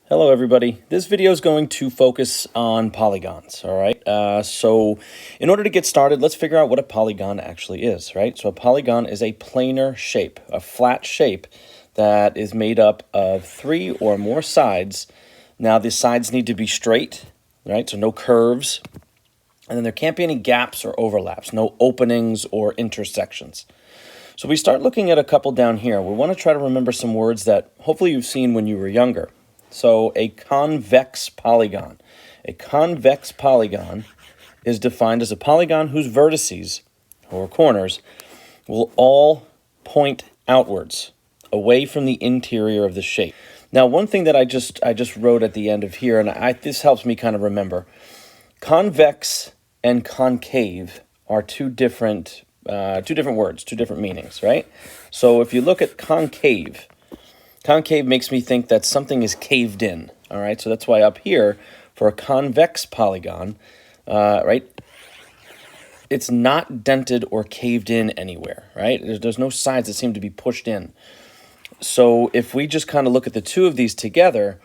Hello everybody. This video is going to focus on polygons, all right? So in order to get started, let's figure out what a polygon actually is, right? So a polygon is a planar shape, a flat shape that is made up of three or more sides. Now the sides need to be straight, right? So no curves, and then there can't be any gaps or overlaps, no openings or intersections. So we start looking at a couple down here. We want to try to remember some words that hopefully you've seen when you were younger. So a convex polygon. A convex polygon is defined as a polygon whose vertices, or corners, will all point outwards, away from the interior of the shape. Now, one thing that I just wrote at the end of here, and this helps me kind of remember, convex and concave are two different words, two different meanings, right? So if you look at concave, concave makes me think that something is caved in, all right? So that's why up here, for a convex polygon, right, it's not dented or caved in anywhere, right? There's no sides that seem to be pushed in. So if we just kind of look at the two of these together,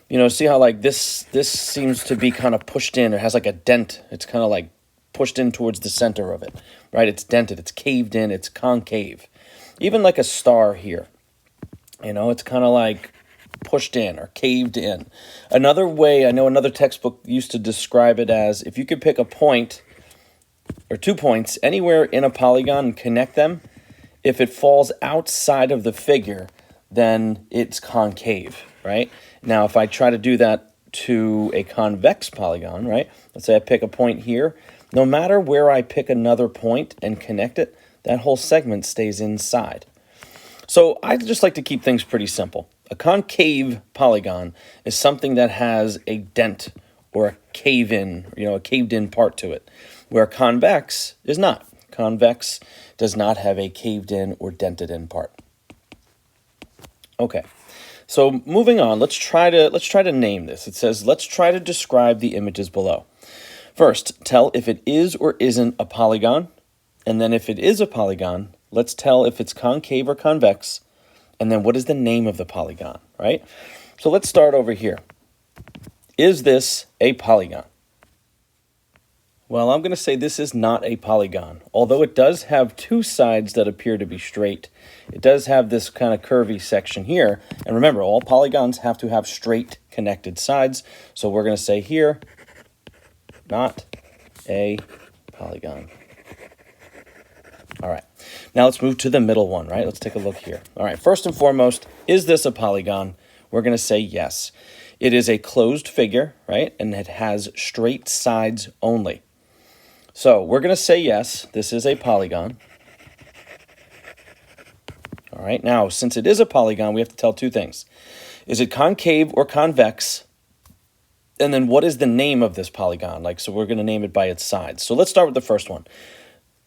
you know, see how like this seems to be kind of pushed in. It has like a dent. It's kind of like pushed in towards the center of it, right? It's dented, it's caved in, it's concave. Even like a star here. You know, it's kind of like pushed in or caved in. Another way, I know another textbook used to describe it as if you could pick a point or 2 points anywhere in a polygon and connect them, if it falls outside of the figure, then it's concave, right? Now, if I try to do that to a convex polygon, right? Let's say I pick a point here. No matter where I pick another point and connect it, that whole segment stays inside. So I just like to keep things pretty simple. A concave polygon is something that has a dent or a cave-in, you know, a caved-in part to it, where convex is not. Convex does not have a caved-in or dented-in part. Okay, so moving on, let's try to name this. It says, let's try to describe the images below. First, tell if it is or isn't a polygon, and then if it is a polygon, let's tell if it's concave or convex, and then what is the name of the polygon, right? So let's start over here. Is this a polygon? Well, I'm going to say this is not a polygon, although it does have two sides that appear to be straight. It does have this kind of curvy section here, and remember, all polygons have to have straight connected sides, so we're going to say here, not a polygon. All right, now let's move to the middle one, right? Let's take a look here. All right, first and foremost, is this a polygon? We're going to say yes. It is a closed figure, right? And it has straight sides only. So we're going to say yes, this is a polygon. All right, now since it is a polygon, we have to tell two things. Is it concave or convex? And then what is the name of this polygon? So we're going to name it by its sides. So let's start with the first one.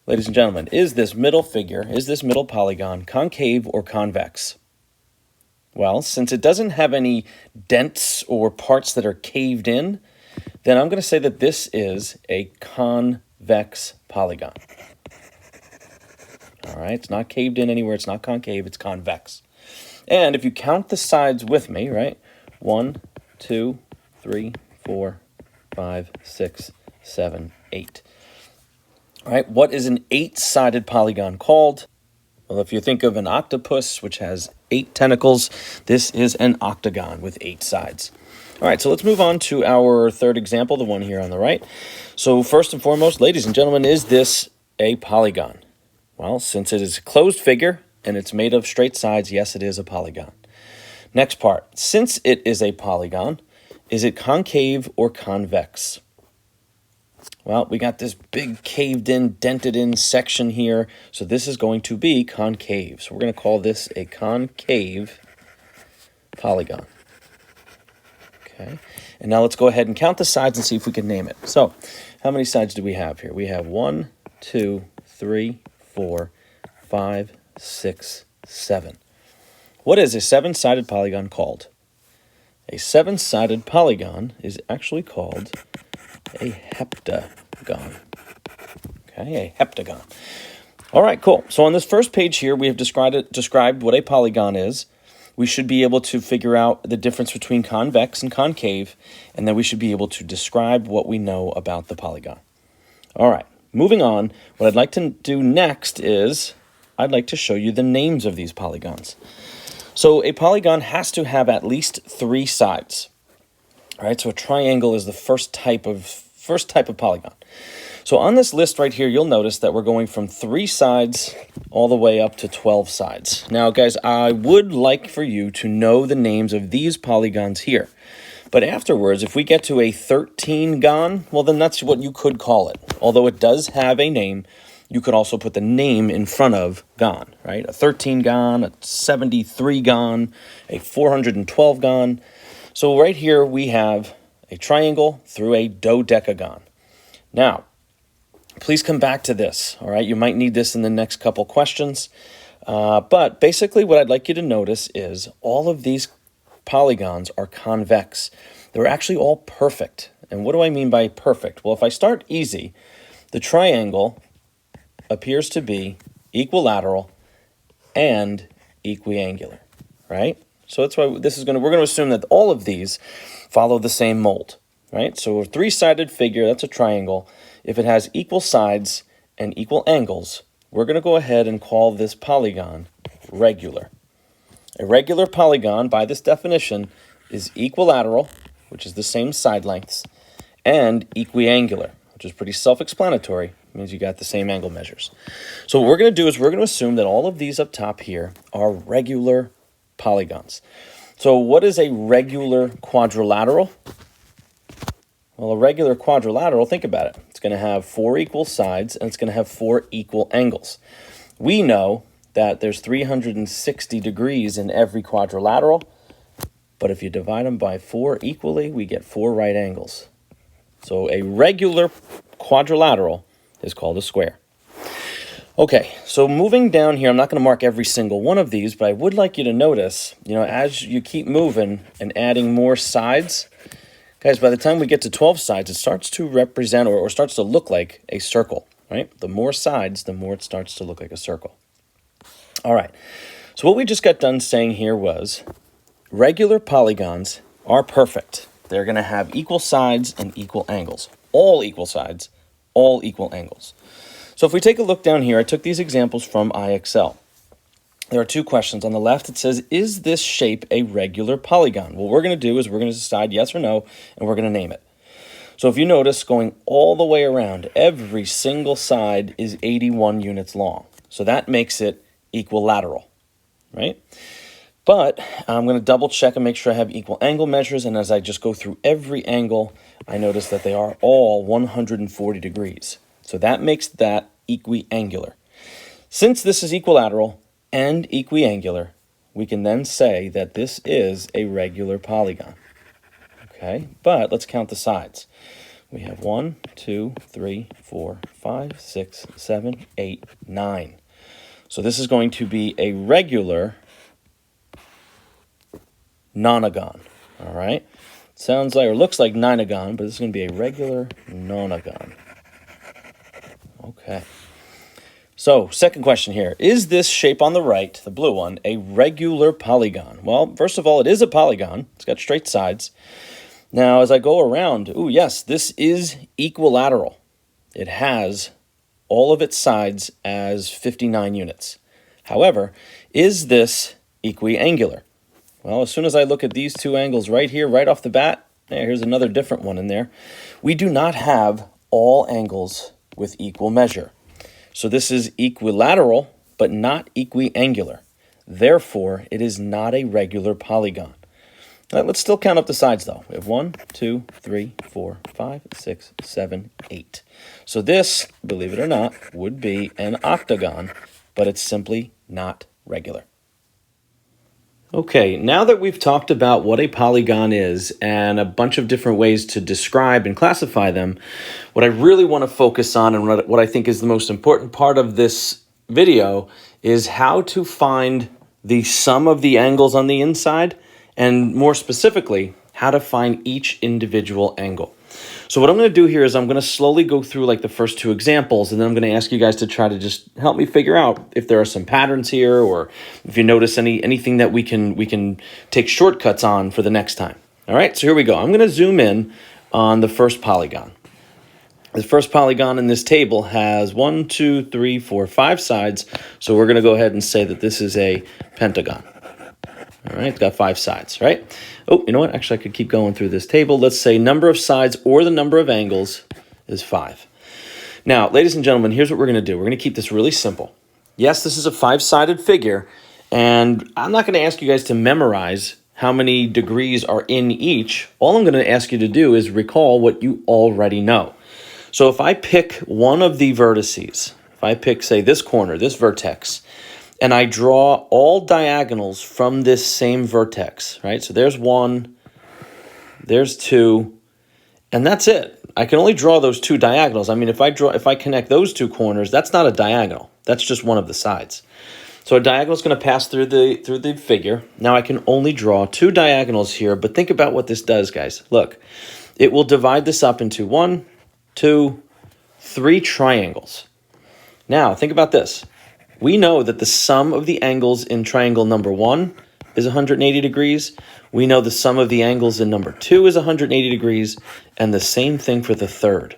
Ladies and gentlemen, is this middle figure, is this middle polygon concave or convex? Well, since it doesn't have any dents or parts that are caved in, then I'm going to say that this is a convex polygon. All right, it's not caved in anywhere, it's not concave, it's convex. And if you count the sides with me, right? 1, 2, 3, 4, 5, 6, 7, 8. All right, what is an 8-sided polygon called? Well, if you think of an octopus, which has 8 tentacles, this is an octagon with 8 sides. All right, so let's move on to our third example, the one here on the right. So first and foremost, ladies and gentlemen, is this a polygon? Well, since it is a closed figure and it's made of straight sides, yes, it is a polygon. Next part, since it is a polygon, is it concave or convex? Well, we got this big caved-in, dented-in section here, so this is going to be concave. So we're going to call this a concave polygon. Okay, and now let's go ahead and count the sides and see if we can name it. So, how many sides do we have here? We have 1, 2, 3, 4, 5, 6, 7. What is a 7-sided polygon called? A 7-sided polygon is actually called a heptagon. Okay, a heptagon. All right, cool. So on this first page here, we have described what a polygon is. we should be able to figure out the difference between convex and concave, and then we should be able to describe what we know about the polygon. All right, moving on, what I'd like to do next is I'd like to show you the names of these polygons. So a polygon has to have at least 3 sides. All right, so a triangle is the first type of polygon. So on this list right here, you'll notice that we're going from 3 sides all the way up to 12 sides. Now, guys, I would like for you to know the names of these polygons here. But afterwards, if we get to a 13gon, well, then that's what you could call it. Although it does have a name, you could also put the name in front of gon, right? A 13gon, a 73gon, a 412gon. So right here, we have a triangle through a dodecagon. Now, please come back to this, all right? You might need this in the next couple questions. But basically what I'd like you to notice is all of these polygons are convex. They're actually all perfect. And what do I mean by perfect? Well, if I start easy, the triangle appears to be equilateral and equiangular, right? So that's why we're going to assume that all of these follow the same mold, right? So a 3-sided figure, that's a triangle. If it has equal sides and equal angles, we're going to go ahead and call this polygon regular. A regular polygon, by this definition, is equilateral, which is the same side lengths, and equiangular, which is pretty self-explanatory. It means you got the same angle measures. So what we're going to do is we're going to assume that all of these up top here are regular polygons. So what is a regular quadrilateral? Well, a regular quadrilateral, think about it. It's going to have 4 equal sides, and it's going to have 4 equal angles. We know that there's 360 degrees in every quadrilateral, but if you divide them by 4 equally, we get 4 right angles. So a regular quadrilateral is called a square. Okay, so moving down here, I'm not going to mark every single one of these, but I would like you to notice, as you keep moving and adding more sides, guys, by the time we get to 12 sides, it starts to represent or starts to look like a circle, right? The more sides, the more it starts to look like a circle. All right, so what we just got done saying here was regular polygons are perfect. They're going to have equal sides and equal angles. All equal sides, all equal angles. So if we take a look down here, I took these examples from IXL. There are 2 questions. On the left, it says, is this shape a regular polygon? What we're going to do is we're going to decide yes or no, and we're going to name it. So if you notice, going all the way around, every single side is 81 units long. So that makes it equilateral, right? But I'm going to double check and make sure I have equal angle measures. And as I just go through every angle, I notice that they are all 140 degrees. So that makes that equiangular. Since this is equilateral and equiangular, we can then say that this is a regular polygon. Okay, but let's count the sides. We have 1, 2, 3, 4, 5, 6, 7, 8, 9. So this is going to be a regular nonagon. All right, sounds like or looks like ninagon, but this is going to be a regular nonagon. Okay. So, second question here. Is this shape on the right, the blue one, a regular polygon? Well, first of all, it is a polygon. It's got straight sides. Now, as I go around, yes, this is equilateral. It has all of its sides as 59 units. However, is this equiangular? Well, as soon as I look at these 2 angles right here, right off the bat, here's another different one in there. We do not have all angles with equal measure. So this is equilateral, but not equiangular. Therefore, it is not a regular polygon. All right, let's still count up the sides, though. We have 1, 2, 3, 4, 5, 6, 7, 8. So this, believe it or not, would be an octagon, but it's simply not regular. Okay, now that we've talked about what a polygon is and a bunch of different ways to describe and classify them, what I really want to focus on and what I think is the most important part of this video is how to find the sum of the angles on the inside, and more specifically, how to find each individual angle. So what I'm going to do here is I'm going to slowly go through like the first two examples, and then I'm going to ask you guys to try to just help me figure out if there are some patterns here, or if you notice anything that we can take shortcuts on for the next time. All right, so here we go. I'm going to zoom in on the first polygon. The first polygon in this table has 1, 2, 3, 4, 5 sides. So we're going to go ahead and say that this is a pentagon. All right, it's got 5 sides, right? Oh, you know what? Actually, I could keep going through this table. Let's say number of sides or the number of angles is 5. Now, ladies and gentlemen, here's what we're going to do. We're going to keep this really simple. Yes, this is a 5-sided figure, and I'm not going to ask you guys to memorize how many degrees are in each. All I'm going to ask you to do is recall what you already know. So if I pick one of the vertices, if I pick, say, this corner, this vertex, and I draw all diagonals from this same vertex, right? So there's 1, there's 2, and that's it. I can only draw those 2 diagonals. I mean, if I connect those 2 corners, that's not a diagonal. That's just one of the sides. So a diagonal is going to pass through the figure. Now I can only draw 2 diagonals here, but think about what this does, guys. Look, it will divide this up into 1, 2, 3 triangles. Now think about this. We know that the sum of the angles in triangle number 1 is 180 degrees. We know the sum of the angles in number 2 is 180 degrees, and the same thing for the third.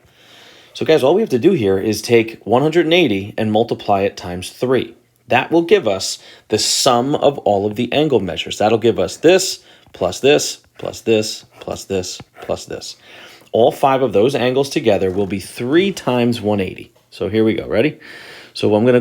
So guys, all we have to do here is take 180 and multiply it times 3. That will give us the sum of all of the angle measures. That'll give us this, plus this, plus this, plus this, plus this. All 5 of those angles together will be 3 times 180. So here we go. Ready? So I'm going to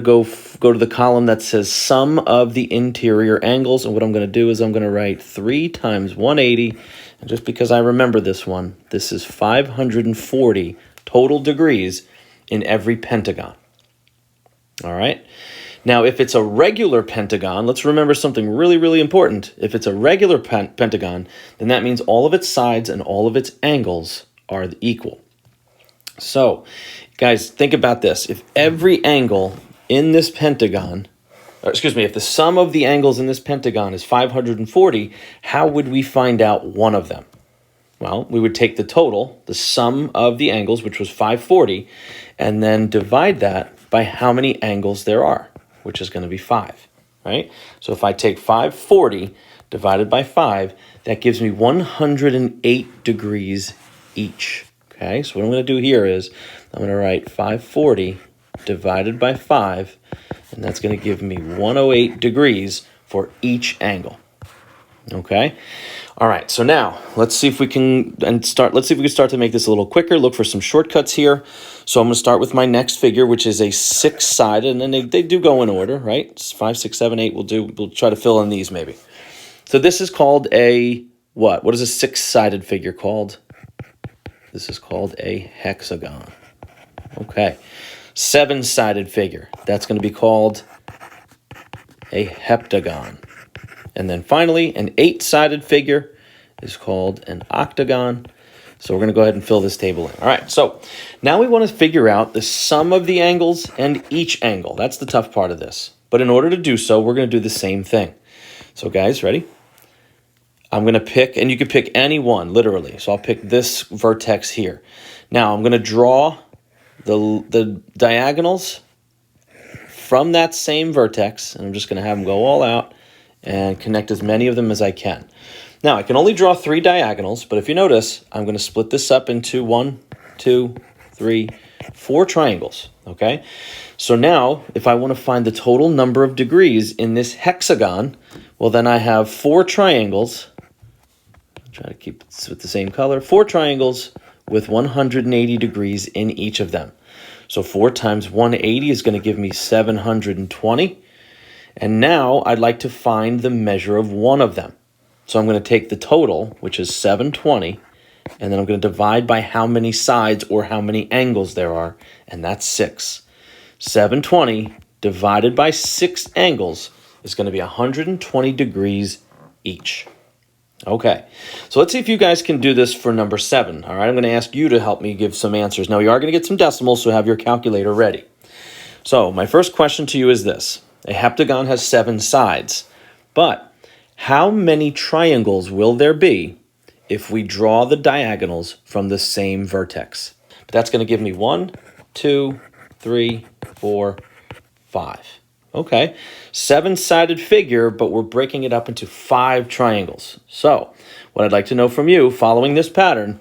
go to the column that says sum of the interior angles. And what I'm going to do is I'm going to write 3 times 180. And just because I remember this one, this is 540 total degrees in every pentagon. All right. Now, if it's a regular pentagon, let's remember something really, really important. If it's a regular pentagon, then that means all of its sides and all of its angles are equal. So, guys, think about this. If every angle in this pentagon, if the sum of the angles in this pentagon is 540, how would we find out one of them? Well, we would take the total, the sum of the angles, which was 540, and then divide that by how many angles there are, which is going to be 5, right? So if I take 540 divided by 5, that gives me 108 degrees each. Okay, so what I'm going to do here is I'm going to write 540 divided by 5, and that's going to give me 108 degrees for each angle. Okay, all right, so now let's see if we can start to make this a little quicker. Look for some shortcuts here. So I'm going to start with my next figure, which is a 6-sided, and then they do go in order, right? 5, 6, 7, 8. We'll try to fill in these maybe. So this is called a what? What is a 6-sided figure called? This is called a hexagon. Okay. 7-sided figure. That's going to be called a heptagon. And then finally, an 8-sided figure is called an octagon. So we're going to go ahead and fill this table in. All right. So now we want to figure out the sum of the angles and each angle. That's the tough part of this. But in order to do so, we're going to do the same thing. So guys, ready? I'm going to pick, and you can pick any one, literally. So I'll pick this vertex here. Now I'm going to draw the diagonals from that same vertex, and I'm just going to have them go all out and connect as many of them as I can. Now, I can only draw 3 diagonals, but if you notice, I'm going to split this up into 1, 2, 3, 4 triangles, okay? So now, if I want to find the total number of degrees in this hexagon, well, then I have 4 triangles. Try to keep it with the same color. 4 triangles with 180 degrees in each of them. So 4 times 180 is going to give me 720. And now I'd like to find the measure of one of them. So I'm going to take the total, which is 720, and then I'm going to divide by how many sides or how many angles there are, and that's 6. 720 divided by 6 angles is going to be 120 degrees each. Okay, so let's see if you guys can do this for number 7. All right, I'm going to ask you to help me give some answers. Now, you are going to get some decimals, so have your calculator ready. So my first question to you is this. A heptagon has 7 sides, but how many triangles will there be if we draw the diagonals from the same vertex. That's going to give me 1, 2, 3, 4, 5. Okay, 7-sided figure, but we're breaking it up into 5 triangles. So what I'd like to know from you, following this pattern,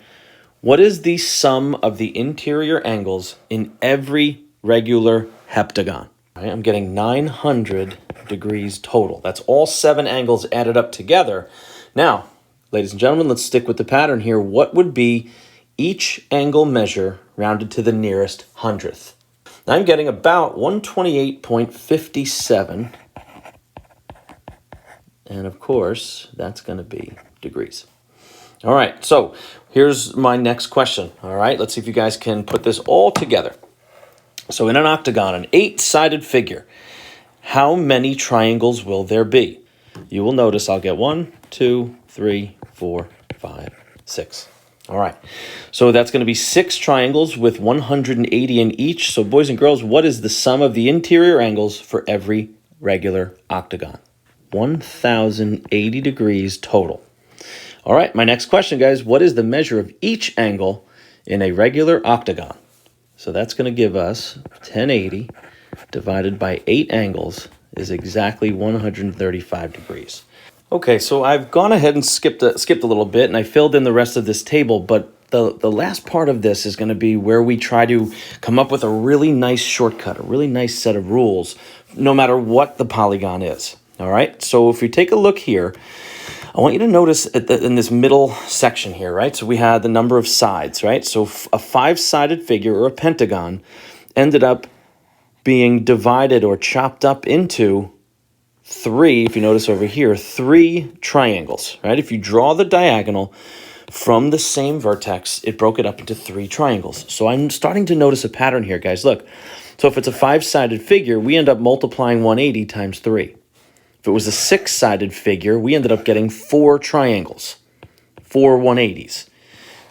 what is the sum of the interior angles in every regular heptagon? All right, I'm getting 900 degrees total. That's all 7 angles added up together. Now, ladies and gentlemen, let's stick with the pattern here. What would be each angle measure rounded to the nearest hundredth? I'm getting about 128.57. And of course, that's going to be degrees. All right, so here's my next question. All right, let's see if you guys can put this all together. So in an octagon, an 8-sided figure, how many triangles will there be? You will notice I'll get 1, 2, 3, 4, 5, 6. All right, so that's going to be 6 triangles with 180 in each. So boys and girls, what is the sum of the interior angles for every regular octagon? 1,080 degrees total. All right, my next question, guys, what is the measure of each angle in a regular octagon? So that's going to give us 1080 divided by 8 angles is exactly 135 degrees. Okay, so I've gone ahead and skipped a little bit, and I filled in the rest of this table, but the last part of this is going to be where we try to come up with a really nice shortcut, a really nice set of rules, no matter what the polygon is. All right, so if we take a look here, I want you to notice in this middle section here, right? So we had the number of sides, right? So a 5-sided figure or a pentagon ended up being divided or chopped up into 3, if you notice over here, 3 triangles, right? If you draw the diagonal from the same vertex, it broke it up into 3 triangles. So I'm starting to notice a pattern here, guys. Look, so if it's a 5-sided figure, we end up multiplying 180 times 3. If it was a 6-sided figure, we ended up getting 4 triangles, 4 180s.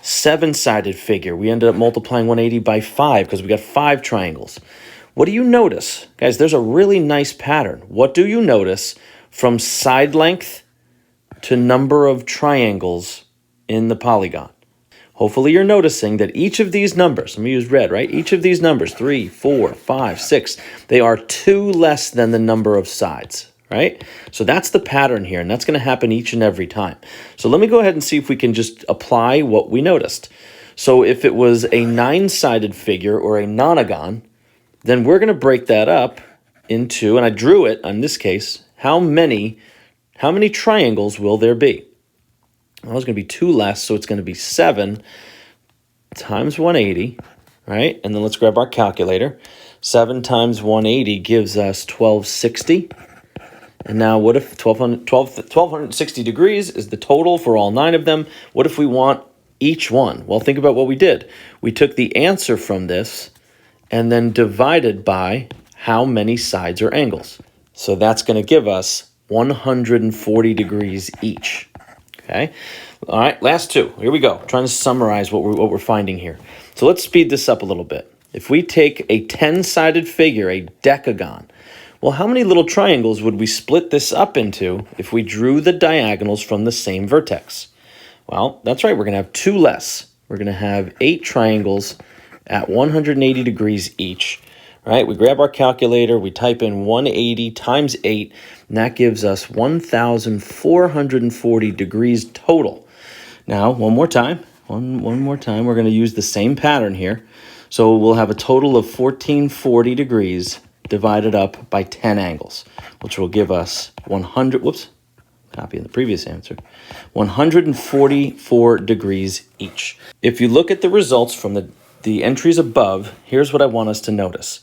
7-sided figure, we ended up multiplying 180 by 5 because we got 5 triangles. What do you notice? Guys, there's a really nice pattern. What do you notice from side length to number of triangles in the polygon? Hopefully you're noticing that each of these numbers, let me use red, right? Each of these numbers, 3, 4, 5, 6, they are 2 less than the number of sides, right? So that's the pattern here, and that's going to happen each and every time. So let me go ahead and see if we can just apply what we noticed. So if it was a 9-sided figure or a nonagon, then we're going to break that up into, and I drew it in this case, how many triangles will there be? Well, it's going to be 2 less, so it's going to be 7 times 180, right? And then let's grab our calculator. 7 times 180 gives us 1260. And now what if 1260 degrees is the total for all 9 of them? What if we want each one? Well, think about what we did. We took the answer from this and then divided by how many sides or angles. So that's going to give us 140 degrees each. Okay. All right, last 2. Here we go. Trying to summarize what we're finding here. So let's speed this up a little bit. If we take a 10-sided figure, a decagon, well, how many little triangles would we split this up into if we drew the diagonals from the same vertex? Well, that's right. We're going to have 2 less. We're going to have 8 triangles at 180 degrees each. Right, we grab our calculator, we type in 180 times 8, and that gives us 1,440 degrees total. Now, one more time, we're going to use the same pattern here. So we'll have a total of 1,440 degrees divided up by 10 angles, which will give us 144 degrees each. If you look at the results from the entries above, here's what I want us to notice.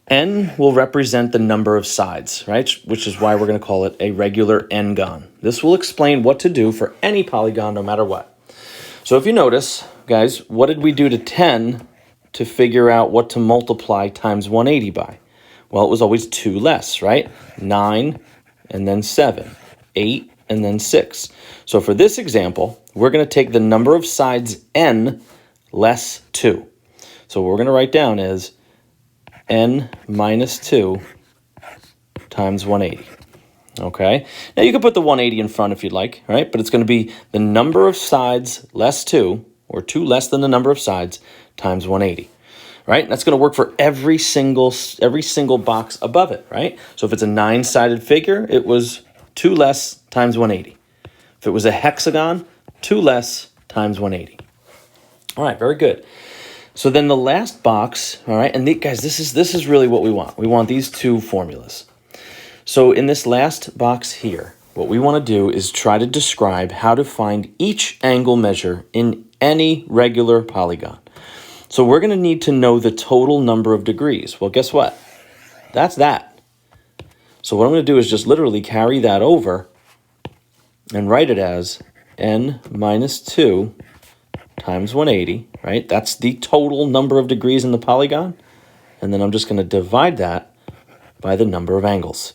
N will represent the number of sides, right? Which is why we're going to call it a regular n-gon. This will explain what to do for any polygon no matter what. So if you notice, guys, what did we do to 10 to figure out what to multiply times 180 by? Well, it was always 2 less, right? 9 and then 7, 8 and then 6. So for this example, we're going to take the number of sides n less 2. So what we're going to write down is n minus 2 times 180. Okay, now you can put the 180 in front if you'd like, right? But it's going to be the number of sides less 2, or 2 less than the number of sides, times 180, right? And that's going to work for every single box above it, right? So if it's a 9-sided figure, it was 2 less times 180. If it was a hexagon, 2 less times 180. All right, very good. So then the last box, all right, and guys, this is really what we want. We want these two formulas. So in this last box here, what we want to do is try to describe how to find each angle measure in any regular polygon. So we're going to need to know the total number of degrees. Well, guess what? That's that. So what I'm going to do is just literally carry that over and write it as n minus 2 times 180, right? That's the total number of degrees in the polygon. And then I'm just going to divide that by the number of angles.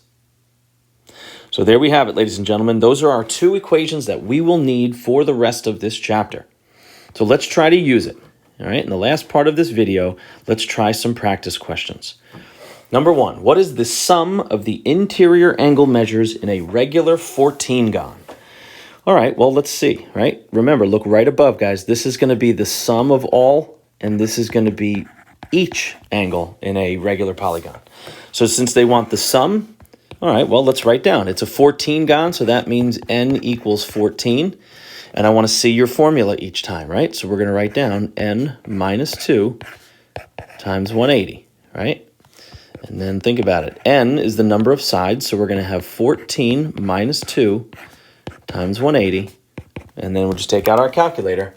So there we have it, ladies and gentlemen. Those are our two equations that we will need for the rest of this chapter. So let's try to use it. All right, in the last part of this video, let's try some practice questions. Number 1, what is the sum of the interior angle measures in a regular 14-gon? All right, well, let's see, right? Remember, look right above, guys. This is going to be the sum of all, and this is going to be each angle in a regular polygon. So since they want the sum, all right, well, let's write down. It's a 14-gon, so that means n equals 14. And I want to see your formula each time, right? So we're going to write down n minus 2 times 180, right? And then think about it. N is the number of sides, so we're going to have 14 minus 2 times 180. And then we'll just take out our calculator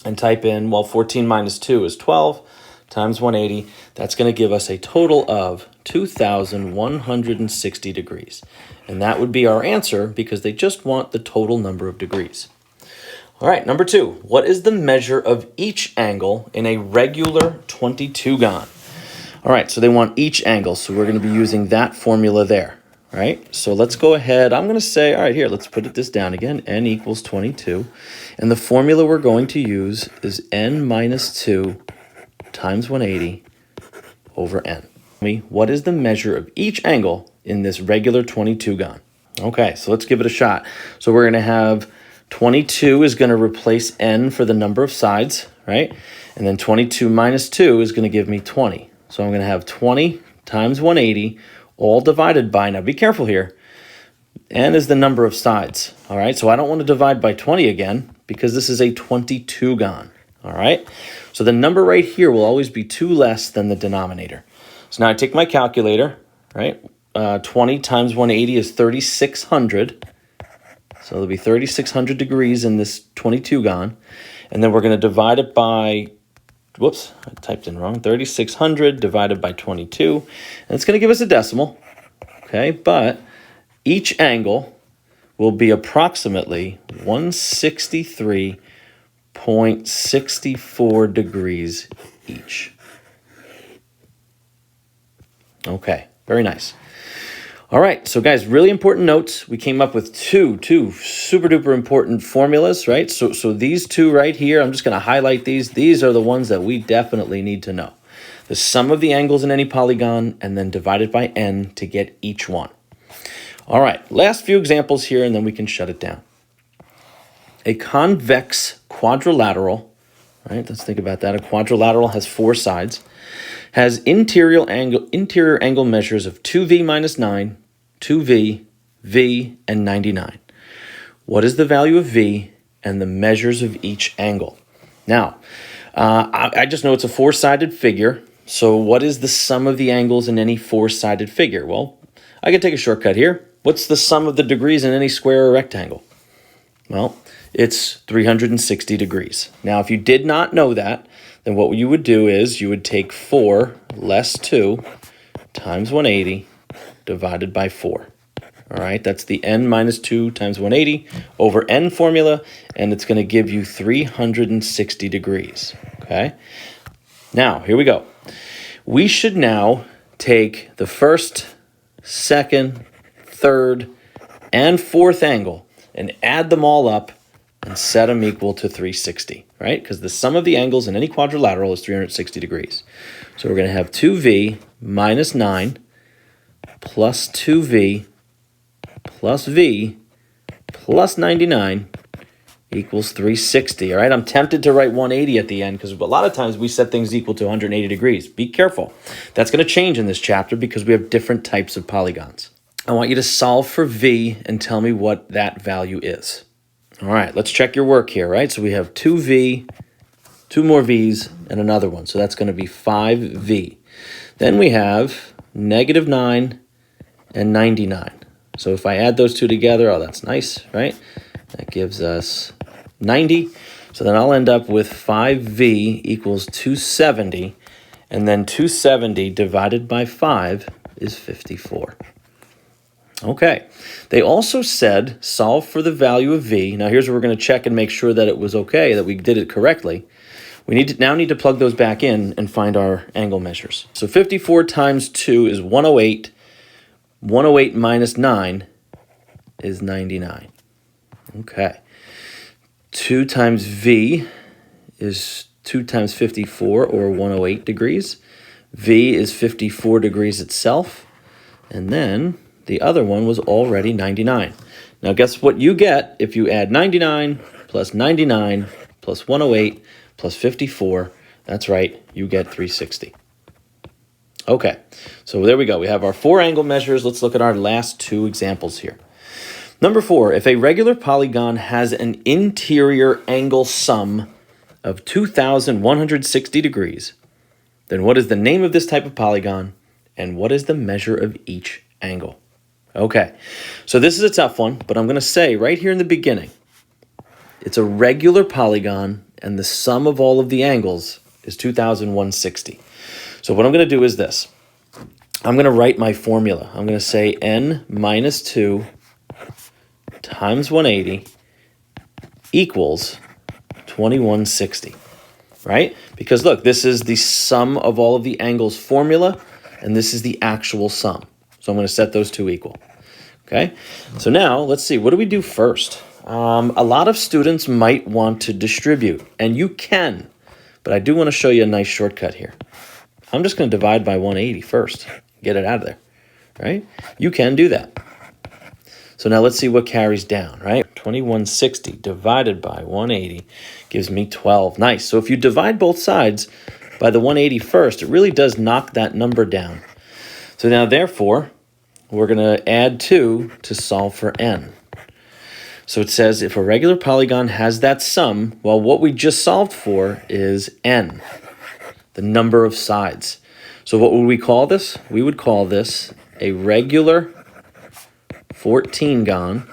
and type in, well, 14 minus 2 is 12 times 180. That's going to give us a total of 2,160 degrees. And that would be our answer because they just want the total number of degrees. All right, number 2, what is the measure of each angle in a regular 22-gon? All right, so they want each angle, so we're going to be using that formula there, right? So let's go ahead. I'm going to say, all right, here, let's put this down again. N equals 22. And the formula we're going to use is n minus 2 times 180 over n. What is the measure of each angle in this regular 22-gon? Okay, so let's give it a shot. So we're going to have 22 is going to replace n for the number of sides, right? And then 22 minus 2 is going to give me 20. So I'm going to have 20 times 180 all divided by, now be careful here, n is the number of sides, all right? So I don't want to divide by 20 again because this is a 22-gon, all right? So the number right here will always be 2 less than the denominator. So now I take my calculator, right? 20 times 180 is 3,600. So it'll be 3,600 degrees in this 22-gon. And then we're going to divide it by, whoops, I typed in wrong, 3,600 divided by 22. And it's going to give us a decimal, okay? But each angle will be approximately 163.64 degrees each. Okay, very nice. All right, so guys, really important notes. We came up with two super duper important formulas, right? So these two right here, I'm just going to highlight these. These are the ones that we definitely need to know. The sum of the angles in any polygon and then divided by n to get each one. All right, last few examples here and then we can shut it down. A convex quadrilateral, right? Let's think about that. A quadrilateral has 4 sides, has interior angle measures of 2v minus 9, 2v, v, and 99. What is the value of v and the measures of each angle? Now, I just know it's a 4-sided figure, so what is the sum of the angles in any 4-sided figure? Well, I can take a shortcut here. What's the sum of the degrees in any square or rectangle? Well, it's 360 degrees. Now, if you did not know that, then what you would do is you would take 4 less 2 times 180 divided by 4. All right, that's the n minus 2 times 180 over n formula, and it's going to give you 360 degrees. Okay, now here we go. We should now take the first, second, third, and fourth angle and add them all up and set them equal to 360, right? Because the sum of the angles in any quadrilateral is 360 degrees. So we're going to have 2v minus 9 plus 2v plus v plus 99 equals 360, all right? I'm tempted to write 180 at the end because a lot of times we set things equal to 180 degrees. Be careful. That's going to change in this chapter because we have different types of polygons. I want you to solve for v and tell me what that value is. All right, let's check your work here, right? So we have 2v, 2 more v's, and another one. So that's going to be 5v. Then we have -9 and 99. So if I add those two together, oh, that's nice, right? That gives us 90. So then I'll end up with 5v equals 270. And then 270 divided by 5 is 54. Okay. They also said solve for the value of v. Now here's where we're going to check and make sure that it was okay, that we did it correctly. We now need to plug those back in and find our angle measures. So 54 times 2 is 108. 108 minus 9 is 99. Okay. 2 times v is 2 times 54, or 108 degrees. V is 54 degrees itself. And then the other one was already 99. Now guess what you get if you add 99 plus 99 plus 108 plus 54. That's right, you get 360. Okay, so there we go. We have our 4 angle measures. Let's look at our last 2 examples here. Number 4, if a regular polygon has an interior angle sum of 2,160 degrees, then what is the name of this type of polygon, and what is the measure of each angle? Okay, so this is a tough one, but I'm going to say right here in the beginning, it's a regular polygon, and the sum of all of the angles is 2,160. So what I'm going to do is this. I'm going to write my formula. I'm going to say n minus 2 times 180 equals 2160, right? Because look, this is the sum of all of the angles formula, and this is the actual sum. So I'm going to set those two equal, okay? So now let's see, what do we do first? A lot of students might want to distribute, and you can, but I do want to show you a nice shortcut here. I'm just going to divide by 180 first, get it out of there, right? You can do that. So now let's see what carries down, right? 2160 divided by 180 gives me 12. Nice. So if you divide both sides by the 180 first, it really does knock that number down. So now, therefore, we're going to add 2 to solve for n. So it says if a regular polygon has that sum, well, what we just solved for is n, the number of sides. So what would we call this? We would call this a regular 14gon,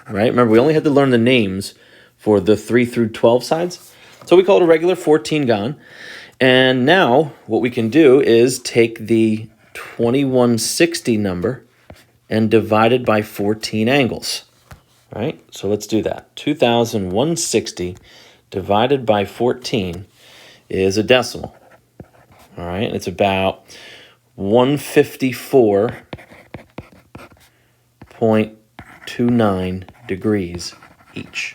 right? Remember, we only had to learn the names for the 3 through 12 sides. So we call it a regular 14gon. And now what we can do is take the 2160 number and divide it by 14 angles, right? So let's do that. 2,160 divided by 14 is a decimal, all right? And it's about 154.29 degrees each.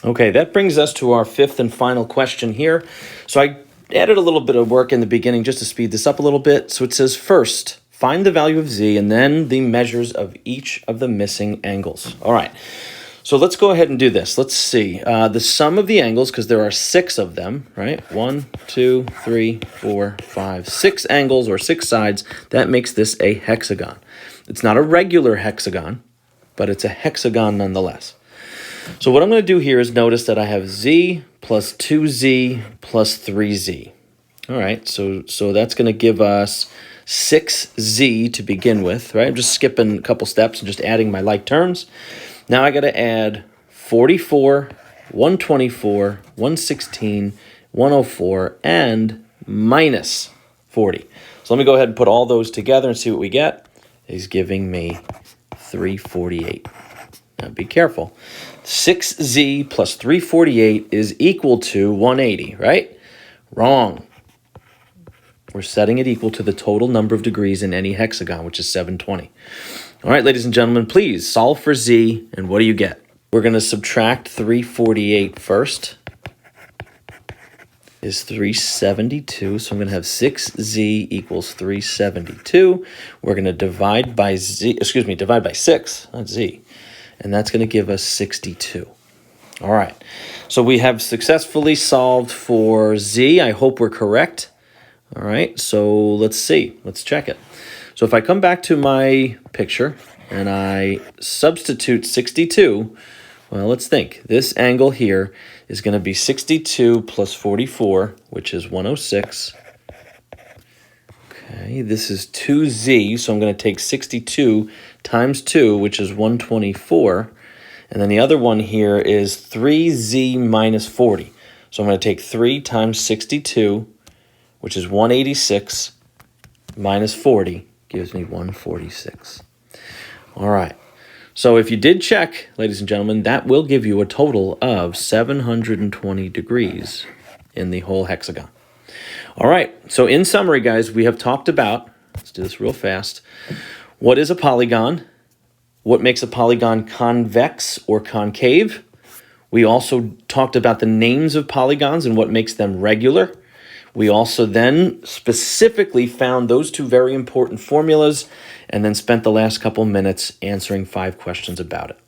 Okay, that brings us to our 5th and final question here. So I added a little bit of work in the beginning just to speed this up a little bit. So it says first, find the value of z and then the measures of each of the missing angles. All right, so let's go ahead and do this. Let's see. The sum of the angles, because there are 6 of them, right? 1, 2, 3, 4, 5, 6 angles or 6 sides. That makes this a hexagon. It's not a regular hexagon, but it's a hexagon nonetheless. So what I'm going to do here is notice that I have z plus 2z plus 3z. All right, so that's going to give us 6z to begin with, right? I'm just skipping a couple steps and just adding my like terms. Now I got to add 44, 124, 116, 104, and minus 40. So let me go ahead and put all those together and see what we get. He's giving me 348. Now be careful. 6z plus 348 is equal to 180, right? Wrong. We're setting it equal to the total number of degrees in any hexagon, which is 720. All right, ladies and gentlemen, please solve for z, and what do you get? We're going to subtract 348 first. Is 372, so I'm going to have 6z equals 372. We're going to divide by z, divide by 6, not z. and that's going to give us 62. All right, so we have successfully solved for z. I hope we're correct. All right, so let's see. Let's check it. So if I come back to my picture and I substitute 62, well, let's think. This angle here is going to be 62 plus 44, which is 106. Okay, this is 2z, so I'm going to take 62 times 2, which is 124. And then the other one here is 3z minus 40. So I'm going to take 3 times 62, which is 186, minus 40, gives me 146. All right. So if you did check, ladies and gentlemen, that will give you a total of 720 degrees in the whole hexagon. All right. So in summary, guys, we have talked about, let's do this real fast, what is a polygon? What makes a polygon convex or concave? We also talked about the names of polygons and what makes them regular. We also then specifically found those two very important formulas and then spent the last couple minutes answering 5 questions about it.